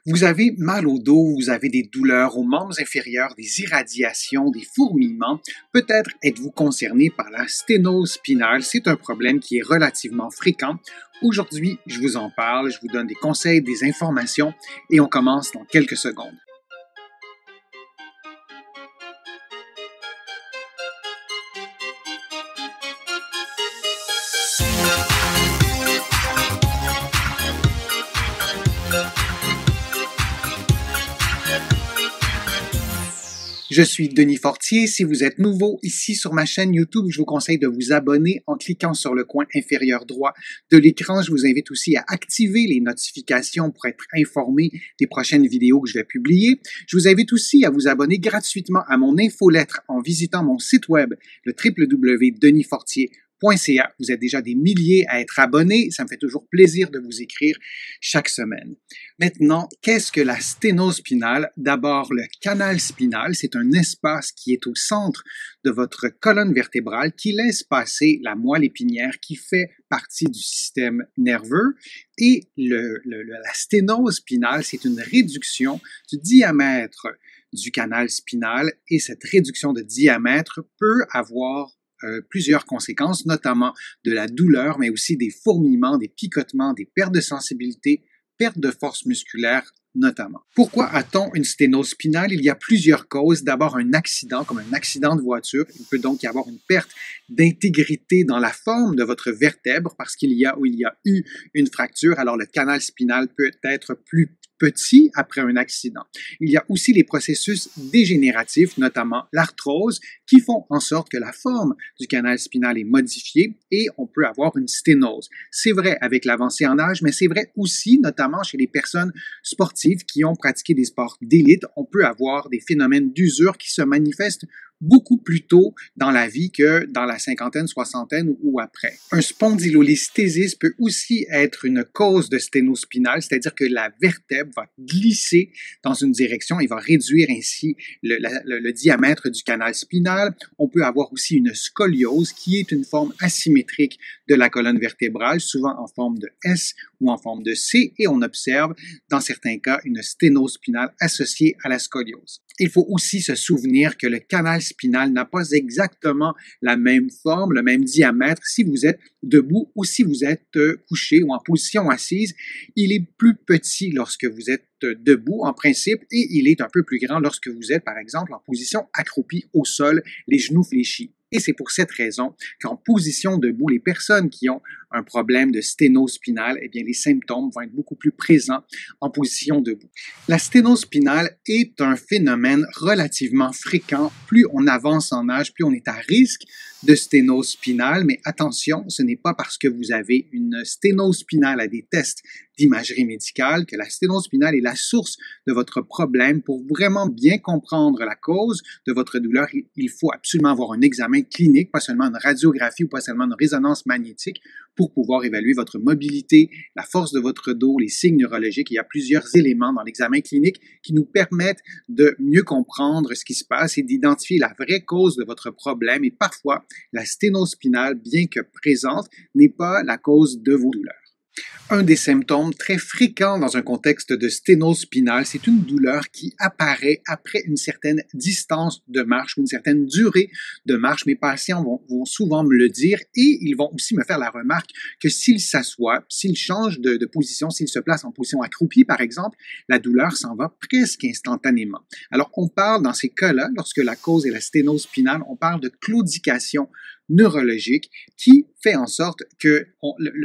Vous avez mal au dos, vous avez des douleurs aux membres inférieurs, des irradiations, des fourmillements. Peut-être êtes-vous concerné par la sténose spinale. C'est un problème qui est relativement fréquent. Aujourd'hui, je vous en parle, je vous donne des conseils, des informations et on commence dans quelques secondes. Je suis Denis Fortier. Si vous êtes nouveau ici sur ma chaîne YouTube, je vous conseille de vous abonner en cliquant sur le coin inférieur droit de l'écran. Je vous invite aussi à activer les notifications pour être informé des prochaines vidéos que je vais publier. Je vous invite aussi à vous abonner gratuitement à mon infolettre en visitant mon site web, le www.denisfortier.ca. Vous êtes déjà des milliers à être abonnés. Ça me fait toujours plaisir de vous écrire chaque semaine. Maintenant, qu'est-ce que la sténose spinale? D'abord, le canal spinal, c'est un espace qui est au centre de votre colonne vertébrale qui laisse passer la moelle épinière qui fait partie du système nerveux. Et la sténose spinale, c'est une réduction du diamètre du canal spinal et cette réduction de diamètre peut avoir plusieurs conséquences, notamment de la douleur, mais aussi des fourmillements, des picotements, des pertes de sensibilité, perte de force musculaire notamment. Pourquoi a-t-on une sténose spinale? Il y a plusieurs causes. D'abord, un accident, comme un accident de voiture. Il peut donc y avoir une perte d'intégrité dans la forme de votre vertèbre parce qu'il y a eu une fracture. Alors, le canal spinal peut être plus petit après un accident. Il y a aussi les processus dégénératifs, notamment l'arthrose, qui font en sorte que la forme du canal spinal est modifiée et on peut avoir une sténose. C'est vrai avec l'avancée en âge, mais c'est vrai aussi, notamment chez les personnes sportives qui ont pratiqué des sports d'élite. On peut avoir des phénomènes d'usure qui se manifestent beaucoup plus tôt dans la vie que dans la cinquantaine, soixantaine ou après. Un spondylolisthésis peut aussi être une cause de sténose spinale, c'est-à-dire que la vertèbre va glisser dans une direction et va réduire ainsi le diamètre du canal spinal. On peut avoir aussi une scoliose qui est une forme asymétrique de la colonne vertébrale, souvent en forme de S ou en forme de C, et on observe dans certains cas une sténose spinale associée à la scoliose. Il faut aussi se souvenir que le canal spinal n'a pas exactement la même forme, le même diamètre si vous êtes debout ou si vous êtes couché ou en position assise. Il est plus petit lorsque vous êtes debout en principe et il est un peu plus grand lorsque vous êtes par exemple en position accroupie au sol, les genoux fléchis. Et c'est pour cette raison qu'en position debout, les personnes qui ont un problème de sténose spinale, eh bien, les symptômes vont être beaucoup plus présents en position debout. La sténose spinale est un phénomène relativement fréquent. Plus on avance en âge, plus on est à risque de sténose spinale, mais attention, ce n'est pas parce que vous avez une sténose spinale à des tests d'imagerie médicale que la sténose spinale est la source de votre problème. Pour vraiment bien comprendre la cause de votre douleur, il faut absolument avoir un examen clinique, pas seulement une radiographie ou pas seulement une résonance magnétique pour pouvoir évaluer votre mobilité, la force de votre dos, les signes neurologiques. Il y a plusieurs éléments dans l'examen clinique qui nous permettent de mieux comprendre ce qui se passe et d'identifier la vraie cause de votre problème. Et parfois, la sténose spinale, bien que présente, n'est pas la cause de vos douleurs. Un des symptômes très fréquents dans un contexte de sténose spinale, c'est une douleur qui apparaît après une certaine distance de marche ou une certaine durée de marche. Mes patients vont souvent me le dire et ils vont aussi me faire la remarque que s'ils s'assoient, s'ils changent de position, s'ils se placent en position accroupie par exemple, la douleur s'en va presque instantanément. Alors on parle dans ces cas-là, lorsque la cause est la sténose spinale, on parle de claudication neurologique qui fait en sorte que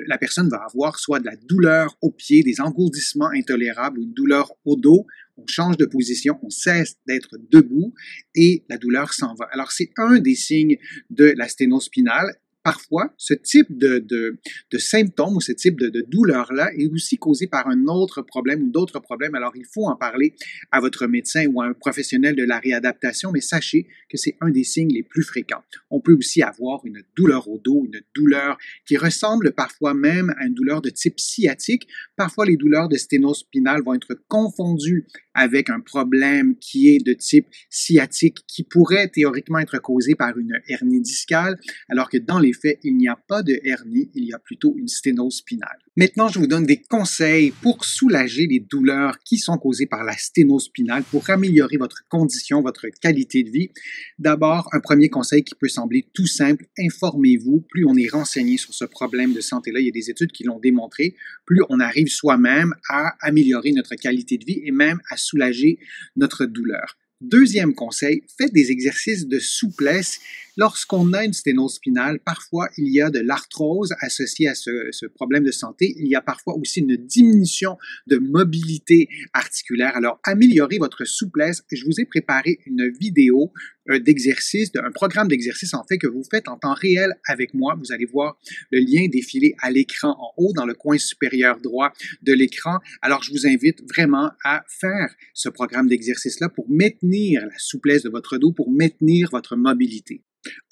la personne va avoir soit de la douleur au pied, des engourdissements intolérables ou une douleur au dos. On change de position, on cesse d'être debout et la douleur s'en va. Alors, c'est un des signes de la sténose spinale. Parfois, ce type de symptômes ou ce type de douleur-là est aussi causé par un autre problème ou d'autres problèmes. Alors, il faut en parler à votre médecin ou à un professionnel de la réadaptation, mais sachez que c'est un des signes les plus fréquents. On peut aussi avoir une douleur au dos, une douleur qui ressemble parfois même à une douleur de type sciatique. Parfois, les douleurs de sténose spinale vont être confondues avec un problème qui est de type sciatique, qui pourrait théoriquement être causé par une hernie discale, alors que dans les faits, il n'y a pas de hernie, il y a plutôt une sténose spinale. Maintenant, je vous donne des conseils pour soulager les douleurs qui sont causées par la sténose spinale, pour améliorer votre condition, votre qualité de vie. D'abord, un premier conseil qui peut sembler tout simple, informez-vous. Plus on est renseigné sur ce problème de santé-là, il y a des études qui l'ont démontré, plus on arrive soi-même à améliorer notre qualité de vie et même à soulager notre douleur. Deuxième conseil, faites des exercices de souplesse. Lorsqu'on a une sténose spinale, parfois il y a de l'arthrose associée à ce problème de santé. Il y a parfois aussi une diminution de mobilité articulaire. Alors, améliorez votre souplesse. Je vous ai préparé une vidéo d'exercice, un programme d'exercice en fait que vous faites en temps réel avec moi. Vous allez voir le lien défiler à l'écran en haut dans le coin supérieur droit de l'écran. Alors, je vous invite vraiment à faire ce programme d'exercice-là pour maintenir la souplesse de votre dos, pour maintenir votre mobilité.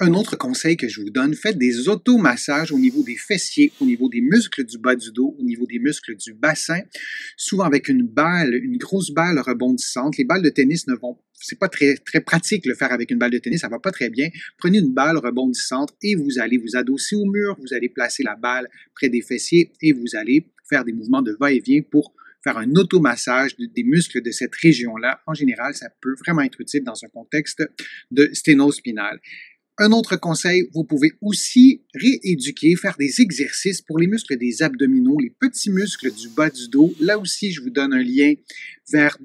Un autre conseil que je vous donne, faites des automassages au niveau des fessiers, au niveau des muscles du bas du dos, au niveau des muscles du bassin, souvent avec une balle, une grosse balle rebondissante. Les balles de tennis c'est pas très pratique le faire avec une balle de tennis, ça va pas très bien. Prenez une balle rebondissante et vous allez vous adosser au mur, vous allez placer la balle près des fessiers et vous allez faire des mouvements de va-et-vient pour faire un automassage des muscles de cette région-là. En général, ça peut vraiment être utile dans un contexte de sténose spinale. Un autre conseil, vous pouvez aussi rééduquer, faire des exercices pour les muscles des abdominaux, les petits muscles du bas du dos. Là aussi, je vous donne un lien vers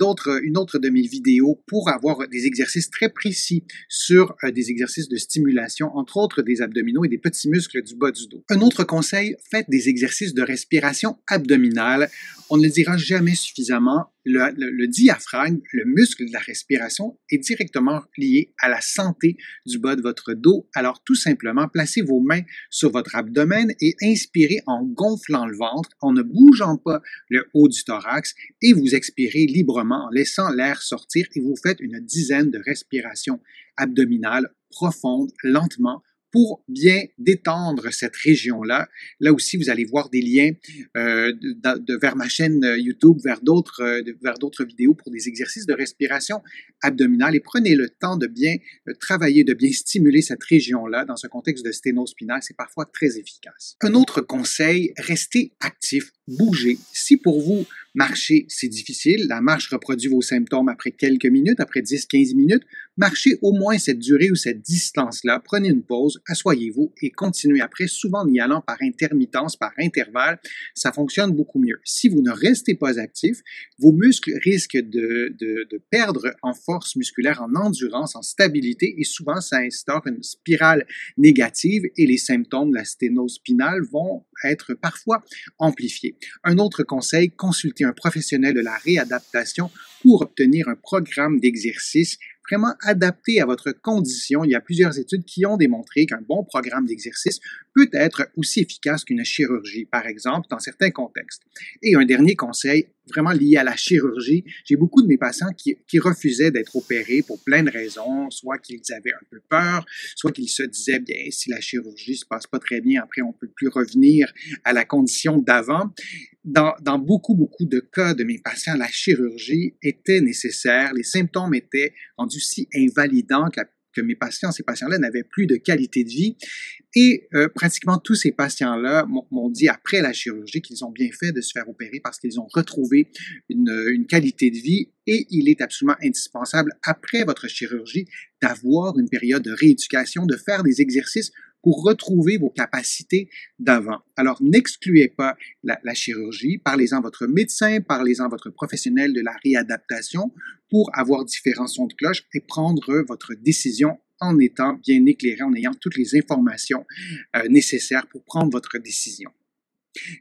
une autre de mes vidéos pour avoir des exercices très précis sur des exercices de stimulation, entre autres des abdominaux et des petits muscles du bas du dos. Un autre conseil, faites des exercices de respiration abdominale. On ne le dira jamais suffisamment. Le diaphragme, le muscle de la respiration, est directement lié à la santé du bas de votre dos. Alors, tout simplement, placez vos mains sur votre abdomen et inspirez en gonflant le ventre, en ne bougeant pas le haut du thorax, et vous expirez librement en laissant l'air sortir et vous faites une dizaine de respirations abdominales profondes, lentement, pour bien détendre cette région-là. Là aussi, vous allez voir des liens vers ma chaîne YouTube, vers d'autres vidéos pour des exercices de respiration abdominale et prenez le temps de bien travailler, de bien stimuler cette région-là dans un contexte de sténose spinale. C'est parfois très efficace. Un autre conseil, restez actif, bougez. Si pour vous, marcher, c'est difficile. La marche reproduit vos symptômes après quelques minutes, après 10-15 minutes. Marchez au moins cette durée ou cette distance-là. Prenez une pause, asseyez-vous et continuez après, souvent en y allant par intermittence, par intervalle. Ça fonctionne beaucoup mieux. Si vous ne restez pas actif, vos muscles risquent de perdre en force musculaire, en endurance, en stabilité et souvent ça instaure une spirale négative et les symptômes de la sténose spinale vont être parfois amplifiés. Un autre conseil, consultez un professionnel de la réadaptation pour obtenir un programme d'exercice vraiment adapté à votre condition. Il y a plusieurs études qui ont démontré qu'un bon programme d'exercice peut être aussi efficace qu'une chirurgie, par exemple, dans certains contextes. Et un dernier conseil, vraiment lié à la chirurgie, j'ai beaucoup de mes patients qui refusaient d'être opérés pour plein de raisons, soit qu'ils avaient un peu peur, soit qu'ils se disaient, bien, si la chirurgie se passe pas très bien, après on peut plus revenir à la condition d'avant. Dans beaucoup de cas de mes patients, la chirurgie était nécessaire, les symptômes étaient rendus si invalidants que ces patients-là n'avaient plus de qualité de vie. Et pratiquement tous ces patients-là m'ont dit après la chirurgie qu'ils ont bien fait de se faire opérer parce qu'ils ont retrouvé une qualité de vie et il est absolument indispensable après votre chirurgie d'avoir une période de rééducation, de faire des exercices pour retrouver vos capacités d'avant. Alors, n'excluez pas la chirurgie, parlez-en à votre médecin, parlez-en à votre professionnel de la réadaptation pour avoir différents sons de cloche et prendre votre décision en étant bien éclairé, en ayant toutes les informations nécessaires pour prendre votre décision.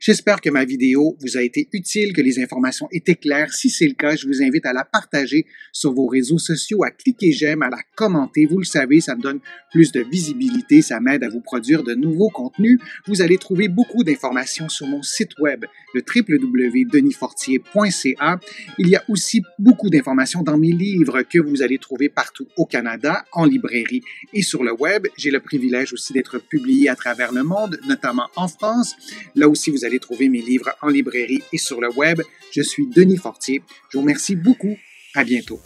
J'espère que ma vidéo vous a été utile, que les informations étaient claires. Si c'est le cas, je vous invite à la partager sur vos réseaux sociaux, à cliquer j'aime, à la commenter. Vous le savez, ça me donne plus de visibilité, ça m'aide à vous produire de nouveaux contenus. Vous allez trouver beaucoup d'informations sur mon site web, le www.denisfortier.ca. Il y a aussi beaucoup d'informations dans mes livres que vous allez trouver partout au Canada, en librairie et sur le web. J'ai le privilège aussi d'être publié à travers le monde, notamment en France. Là aussi, vous allez trouver mes livres en librairie et sur le web. Je suis Denis Fortier. Je vous remercie beaucoup À bientôt.